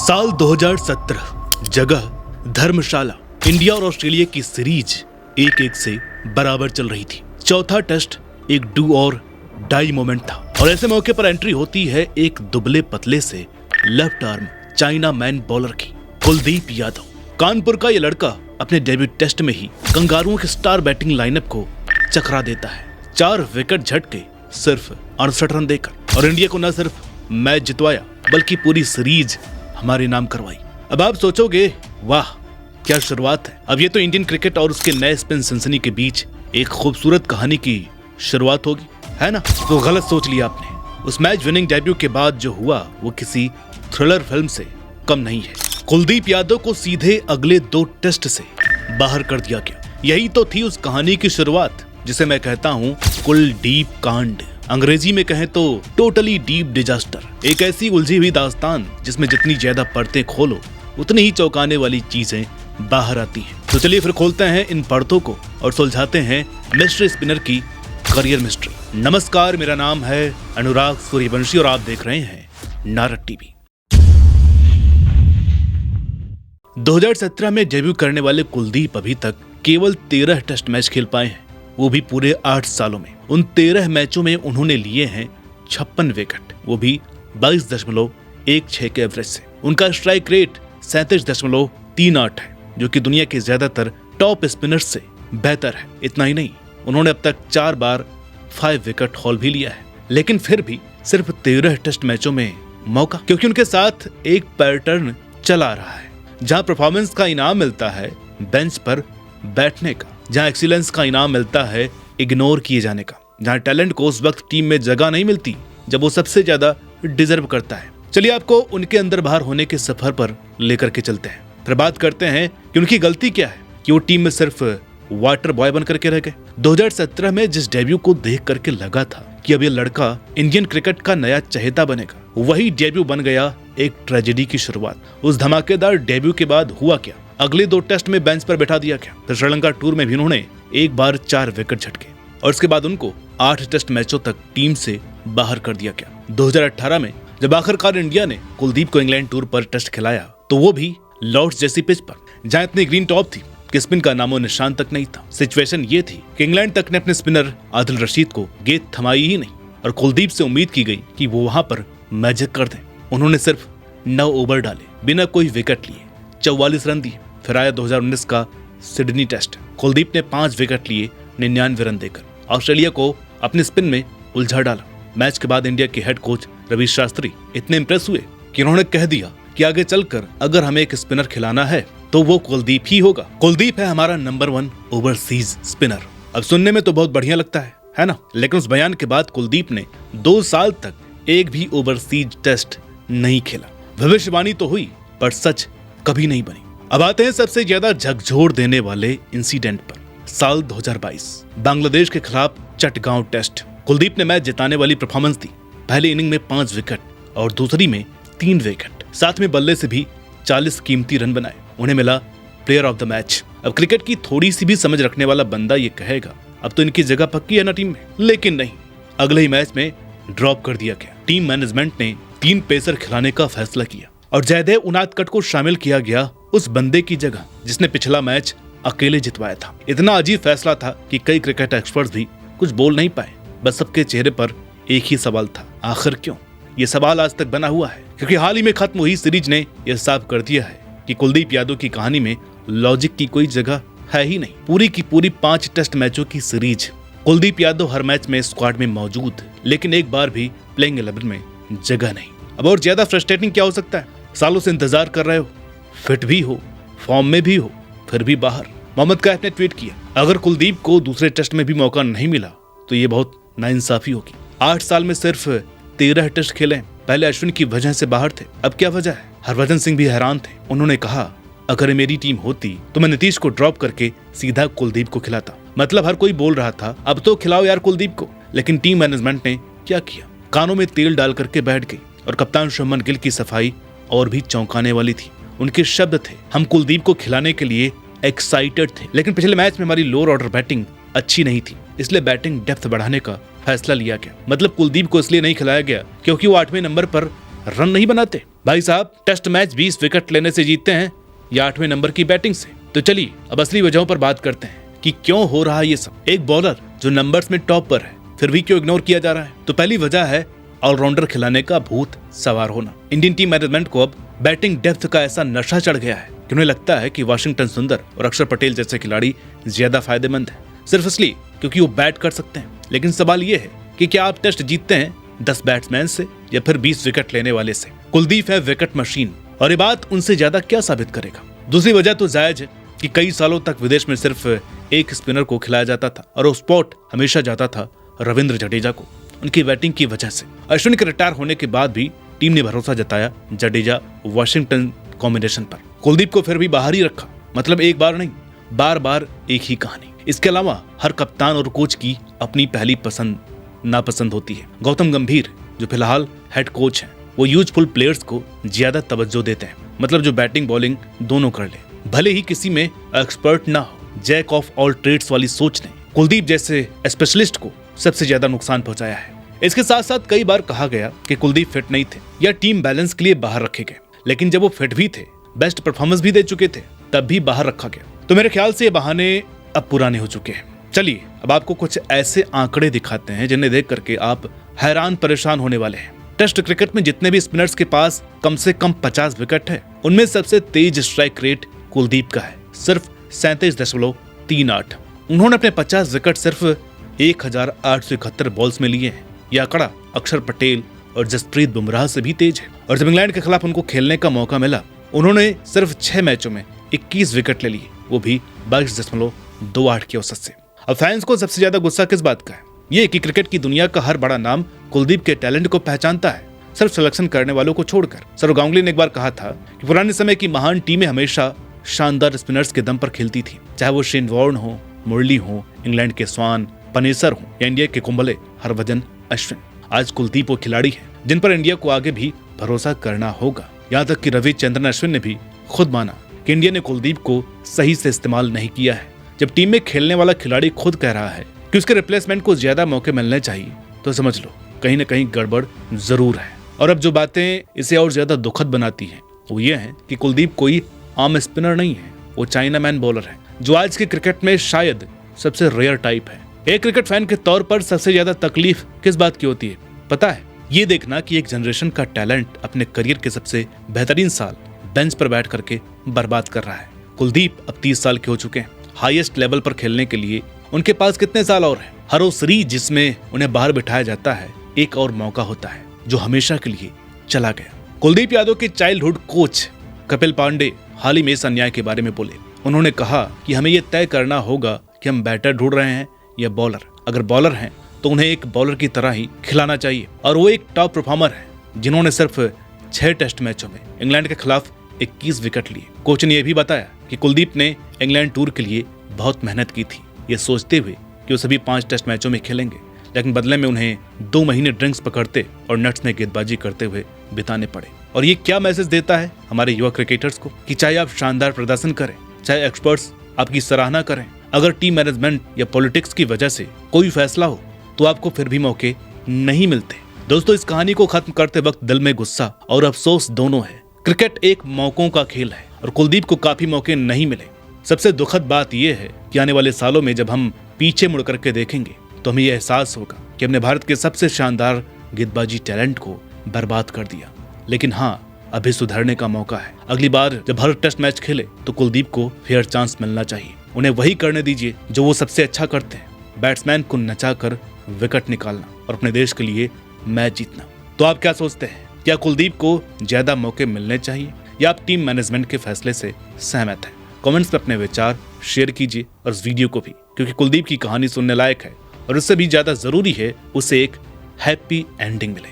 साल 2017, जगह धर्मशाला। इंडिया और ऑस्ट्रेलिया की सीरीज 1-1 से बराबर चल रही थी। चौथा टेस्ट एक डू और डाई मोमेंट था और ऐसे मौके पर एंट्री होती है एक दुबले पतले से left arm China man bowler की, कुलदीप यादव। कानपुर का ये लड़का अपने डेब्यू टेस्ट में ही कंगारुओं के स्टार बैटिंग लाइनअप को चकरा देता है। 4 विकेट झटके सिर्फ 68 रन देकर और इंडिया को न सिर्फ मैच जितवाया बल्कि पूरी सीरीज हमारे नाम करवाई। अब आप सोचोगे वाह क्या शुरुआत है। अब ये तो इंडियन क्रिकेट और उसके नए स्पिन सनसनी के बीच एक खूबसूरत कहानी की शुरुआत होगी, है ना? तो गलत सोच लिया आपने। उस मैच विनिंग डेब्यू के बाद जो हुआ वो किसी थ्रिलर फिल्म से कम नहीं है। कुलदीप यादव को सीधे अगले 2 टेस्ट से बाहर कर दिया गया। यही तो थी उस कहानी की शुरुआत जिसे मैं कहता हूँ कुलदीप कांड। अंग्रेजी में कहें तो टोटली डीप डिजास्टर। एक ऐसी उलझी हुई दास्तान जिसमें जितनी ज्यादा परतें खोलो उतनी ही चौंकाने वाली चीजें बाहर आती हैं। तो चलिए फिर खोलते हैं इन परतों को और सुलझाते हैं मिस्ट्री स्पिनर की करियर मिस्ट्री। नमस्कार, मेरा नाम है अनुराग सूर्यवंशी और आप देख रहे हैं नारद टीवी। 2017 में डेब्यू करने वाले कुलदीप अभी तक केवल 13 टेस्ट मैच खेल पाए हैं, वो भी पूरे 8 सालों में। उन 13 मैचों में उन्होंने लिए हैं 56 विकेट, वो भी 22.16 के एवरेज से। उनका स्ट्राइक रेट 37.38 है, जो कि दुनिया के ज्यादातर टॉप स्पिनर्स से बेहतर है। इतना ही नहीं, उन्होंने अब तक 4 बार 5 विकेट हॉल भी लिया है। लेकिन फिर भी सिर्फ 13 टेस्ट मैचों में मौका, क्योंकि उनके साथ एक पैटर्न चला रहा है। जहां परफॉर्मेंस का इनाम मिलता है बेंच पर बैठने का, जहां एक्सीलेंस का इनाम मिलता है इग्नोर किए जाने का, जहां टैलेंट को उस वक्त टीम में जगह नहीं मिलती जब वो सबसे ज्यादा डिजर्व करता है। चलिए आपको उनके अंदर बाहर होने के सफर पर लेकर के चलते हैं। फिर बात करते हैं कि उनकी गलती क्या है कि वो टीम में सिर्फ वाटर बॉय बन करके रह गए। 2017 में जिस डेब्यू को देख करके लगा था कि अब ये लड़का इंडियन क्रिकेट का नया चहेता बनेगा, वही डेब्यू बन गया एक ट्रेजेडी की शुरुआत। उस धमाकेदार डेब्यू के बाद हुआ क्या? अगले 2 टेस्ट में बेंच पर बैठा दिया गया। फिर श्रीलंका टूर में भी उन्होंने एक बार 4 विकेट झटके और उसके बाद उनको 8 टेस्ट मैचों तक टीम से बाहर कर दिया गया। 2018 में जब आखिरकार इंडिया ने कुलदीप को इंग्लैंड टूर पर टेस्ट खिलाया तो वो भी लॉर्ड्स जैसी पिच पर, जहां इतनी ग्रीन टॉप थी कि स्पिन का नामो निशान तक नहीं था। सिचुएशन ये थी कि इंग्लैंड तक ने अपने स्पिनर आदिल रशीद को गेंद थमाई ही नहीं और कुलदीप से उम्मीद की गई कि वो वहां पर मैजिक कर दें। उन्होंने सिर्फ 9 ओवर डाले, बिना कोई विकेट लिए 44 रन दिए। फिर आया 2019 का सिडनी टेस्ट। कुलदीप ने 5 विकेट लिए 99 रन देकर ऑस्ट्रेलिया को अपने स्पिन में उलझा डाला। मैच के बाद इंडिया के हेड कोच रवि शास्त्री इतने इंप्रेस हुए कि उन्होंने कह दिया कि आगे चलकर अगर हमें एक स्पिनर खिलाना है तो वो कुलदीप ही होगा। कुलदीप है हमारा नंबर 1 ओवरसीज स्पिनर। अब सुनने में तो बहुत बढ़िया लगता है ना? लेकिन उस बयान के बाद कुलदीप ने 2 साल तक एक भी ओवरसीज टेस्ट नहीं खेला। भविष्यवाणी तो हुई पर सच कभी नहीं बनी। अब आते हैं सबसे ज्यादा झकझोर देने वाले इंसिडेंट पर। साल 2022, बांग्लादेश के खिलाफ चटगांव टेस्ट। कुलदीप ने मैच जिताने वाली परफॉर्मेंस दी। पहली इनिंग में 5 विकेट और दूसरी में 3 विकेट, साथ में बल्ले से भी 40 कीमती रन बनाए। उन्हें मिला प्लेयर ऑफ द मैच। अब क्रिकेट की थोड़ी सी भी समझ रखने वाला बंदा ये कहेगा अब तो इनकी जगह पक्की है ना टीम में, लेकिन नहीं, अगले ही मैच में ड्रॉप कर दिया गया। टीम मैनेजमेंट ने 3 पेसर खिलाने का फैसला किया और जयदेव उनादकट को शामिल किया गया उस बंदे की जगह जिसने पिछला मैच अकेले जितवाया था। इतना अजीब फैसला था कि कई क्रिकेट एक्सपर्ट्स भी कुछ बोल नहीं पाए। बस सबके चेहरे पर एक ही सवाल था, आखिर क्यों? ये सवाल आज तक बना हुआ है क्योंकि हाल ही में खत्म हुई सीरीज ने यह साफ कर दिया है कि कुलदीप यादव की कहानी में लॉजिक की कोई जगह है ही नहीं। पूरी की पूरी 5 टेस्ट मैचों की सीरीज, कुलदीप यादव हर मैच में स्क्वाड में मौजूद, लेकिन एक बार भी प्लेइंग 11 में जगह नहीं। अब और ज्यादा फ्रस्ट्रेटिंग क्या हो सकता है? सालों से इंतजार कर रहे हो, फिट भी हो, फॉर्म में भी हो, फिर भी बाहर। मोहम्मद कैफ ने ट्वीट किया, अगर कुलदीप को दूसरे टेस्ट में भी मौका नहीं मिला तो ये बहुत नाइंसाफी होगी। 8 साल में सिर्फ 13 टेस्ट खेले। पहले अश्विन की वजह से बाहर थे, अब क्या वजह है? हरभजन सिंह भी हैरान थे। उन्होंने कहा, अगर मेरी टीम होती तो मैं नीतीश को ड्रॉप करके सीधा कुलदीप को खिलाता। मतलब हर कोई बोल रहा था अब तो खिलाओ यार कुलदीप को, लेकिन टीम मैनेजमेंट ने क्या किया? कानों में तेल डाल करके बैठ गई। और कप्तान शुभमन गिल की सफाई और भी चौंकाने वाली थी। उनके शब्द थे, हम कुलदीप को खिलाने के लिए एक्साइटेड थे, लेकिन पिछले मैच में हमारी लोअर ऑर्डर बैटिंग अच्छी नहीं थी, इसलिए बैटिंग डेप्थ बढ़ाने का फैसला लिया गया। मतलब कुलदीप को इसलिए नहीं खिलाया गया क्योंकि वो 8वें नंबर पर रन नहीं बनाते, भाई साहब, टेस्ट मैच 20 विकेट लेने से जीतते हैं या 8वें नंबर की बैटिंग से? तो चलिए अब असली वजहों पर बात करते हैं कि क्यों हो रहा है ये सब। एक बॉलर जो नंबर्स में टॉप पर है फिर भी क्यों इग्नोर किया जा रहा है? तो पहली वजह है ऑलराउंडर खिलाने का भूत सवार होना। इंडियन टीम मैनेजमेंट को अब बैटिंग डेप्थ का ऐसा नशा चढ़ गया है कि उन्हें लगता है कि वाशिंगटन सुंदर और अक्षर पटेल जैसे खिलाड़ी ज्यादा फायदेमंद है, सिर्फ इसलिए क्योंकि वो बैट कर सकते हैं। लेकिन सवाल ये है कि क्या आप टेस्ट जीतते हैं 10 बैट्समैन से या फिर 20 विकेट लेने वाले से? कुलदीप है विकेट मशीन और ये बात उनसे ज्यादा क्या साबित करेगा? दूसरी वजह तो जायज है कि कई सालों तक विदेश में सिर्फ एक स्पिनर को खिलाया जाता था और वो स्पॉट हमेशा जाता था रविंद्र जडेजा को, उनकी बैटिंग की वजह से। अश्विन के रिटायर होने के बाद भी टीम ने भरोसा जताया जडेजा वाशिंगटन कॉम्बिनेशन पर। कुलदीप को फिर भी बाहर ही रखा, मतलब एक बार नहीं, बार बार एक ही कहानी। इसके अलावा हर कप्तान और कोच की अपनी पहली पसंद नापसंद होती है। गौतम गंभीर जो फिलहाल हेड कोच हैं, वो यूजफुल प्लेयर्स को ज्यादा तवज्जो देते हैं, मतलब जो बैटिंग बॉलिंग दोनों कर ले, भले ही किसी में एक्सपर्ट ना हो। जैक ऑफ ऑल ट्रेड्स वाली सोच ने कुलदीप जैसे स्पेशलिस्ट को सबसे ज्यादा नुकसान पहुंचाया है। इसके साथ साथ कई बार कहा गया कि कुलदीप फिट नहीं थे या टीम बैलेंस के लिए बाहर रखे गए, लेकिन जब वो फिट भी थे, बेस्ट परफॉर्मेंस भी दे चुके थे, तब भी बाहर रखा गया। तो मेरे ख्याल से ये बहाने अब पुराने हो चुके हैं। चलिए अब आपको कुछ ऐसे आंकड़े दिखाते हैं जिन्हें देख करके आप हैरान परेशान होने वाले हैं। टेस्ट क्रिकेट में जितने भी स्पिनर्स के पास कम से कम 50 विकेट है, उनमें सबसे तेज स्ट्राइक रेट कुलदीप का है, सिर्फ 37.38। उन्होंने अपने 50 विकेट सिर्फ 1871 बॉल्स में लिए हैं। यह आंकड़ा अक्षर पटेल और जसप्रीत बुमराह से भी तेज है। और जब इंग्लैंड के खिलाफ उनको खेलने का मौका मिला, उन्होंने सिर्फ 6 मैचों में 21 विकेट ले लिए, वो भी 22.28 की औसत से। अब फैंस को सबसे ज्यादा गुस्सा किस बात का है? ये कि क्रिकेट की दुनिया का हर बड़ा नाम कुलदीप के टैलेंट को पहचानता है, सिर्फ सिलेक्शन करने वालों को छोड़कर। सौरव गांगुली ने एक बार कहा था कि पुराने समय की महान टीमें हमेशा शानदार स्पिनर्स के दम पर खेलती थी, चाहे वो शेन वॉर्न हो, मुरली हो, इंग्लैंड के स्वान, पनेसर हो या इंडिया के कुंबले हरभजन अश्विन। आज कुलदीप वो खिलाड़ी है जिन पर इंडिया को आगे भी भरोसा करना होगा। यहाँ तक कि रविचंद्रन अश्विन ने भी खुद माना कि इंडिया ने कुलदीप को सही से इस्तेमाल नहीं किया है। जब टीम में खेलने वाला खिलाड़ी खुद कह रहा है कि उसके रिप्लेसमेंट को ज्यादा मौके मिलने चाहिए, तो समझ लो कहीं न कहीं गड़बड़ जरूर है। और अब जो बातें इसे और ज्यादा दुखद बनाती हैं वो ये है कि कुलदीप कोई आम स्पिनर नहीं है, वो चाइनामैन बॉलर है जो आज के क्रिकेट में शायद सबसे रेयर टाइप है। एक क्रिकेट फैन के तौर पर सबसे ज्यादा तकलीफ किस बात की होती है पता है? ये देखना कि एक जनरेशन का टैलेंट अपने करियर के सबसे बेहतरीन साल बेंच पर बैठ करके बर्बाद कर रहा है। कुलदीप अब 30 साल के हो चुके हैं। हाईएस्ट लेवल पर खेलने के लिए उनके पास कितने साल और हैं? हर वो सीरीज जिसमें उन्हें बाहर बिठाया जाता है, एक और मौका होता है जो हमेशा के लिए चला गया। कुलदीप यादव के चाइल्डहुड कोच कपिल पांडे हाल ही में इस अन्याय के बारे में बोले। उन्होंने कहा कि हमें यह तय करना होगा कि हम बैटर ढूंढ रहे हैं या बॉलर। अगर बॉलर हैं तो उन्हें एक बॉलर की तरह ही खिलाना चाहिए। और वो एक टॉप परफॉर्मर है जिन्होंने सिर्फ 6 टेस्ट मैचों में इंग्लैंड के खिलाफ 21 विकेट लिए। कोच ने यह भी बताया कि कुलदीप ने इंग्लैंड टूर के लिए बहुत मेहनत की थी, ये सोचते हुए कि वो सभी 5 टेस्ट मैचों में खेलेंगे, लेकिन बदले में उन्हें 2 महीने ड्रिंक्स पकड़ते और नेट्स में गेंदबाजी करते हुए बिताने पड़े। और ये क्या मैसेज देता है हमारे युवा क्रिकेटर्स को कि चाहे आप शानदार प्रदर्शन करें, चाहे एक्सपर्ट्स आपकी सराहना करें, अगर टीम मैनेजमेंट या पॉलिटिक्स की वजह से कोई फैसला हो तो आपको फिर भी मौके नहीं मिलते। दोस्तों, इस कहानी को खत्म करते वक्त दिल में गुस्सा और अफसोस दोनों है। क्रिकेट एक मौकों का खेल है और कुलदीप को काफी मौके नहीं मिले। सबसे दुखद बात यह है कि आने वाले सालों में जब हम पीछे मुड़ करके देखेंगे तो हमें यह एहसास होगा कि हमने भारत के सबसे शानदार गेंदबाजी टैलेंट को बर्बाद कर दिया। लेकिन हाँ, अभी सुधरने का मौका है। अगली बार जब भारत टेस्ट मैच खेले तो कुलदीप को फेयर चांस मिलना चाहिए। उन्हें वही करने दीजिए जो वो सबसे अच्छा करते हैं, बैट्समैन को नचाकर विकेट निकालना और अपने देश के लिए मैच जीतना। तो आप क्या सोचते हैं? क्या कुलदीप को ज्यादा मौके मिलने चाहिए या आप टीम मैनेजमेंट के फैसले से सहमत हैं? कमेंट्स में अपने विचार शेयर कीजिए और इस वीडियो को भी, क्योंकि कुलदीप की कहानी सुनने लायक है और उससे भी ज्यादा जरूरी है उसे एक हैप्पी एंडिंग मिले।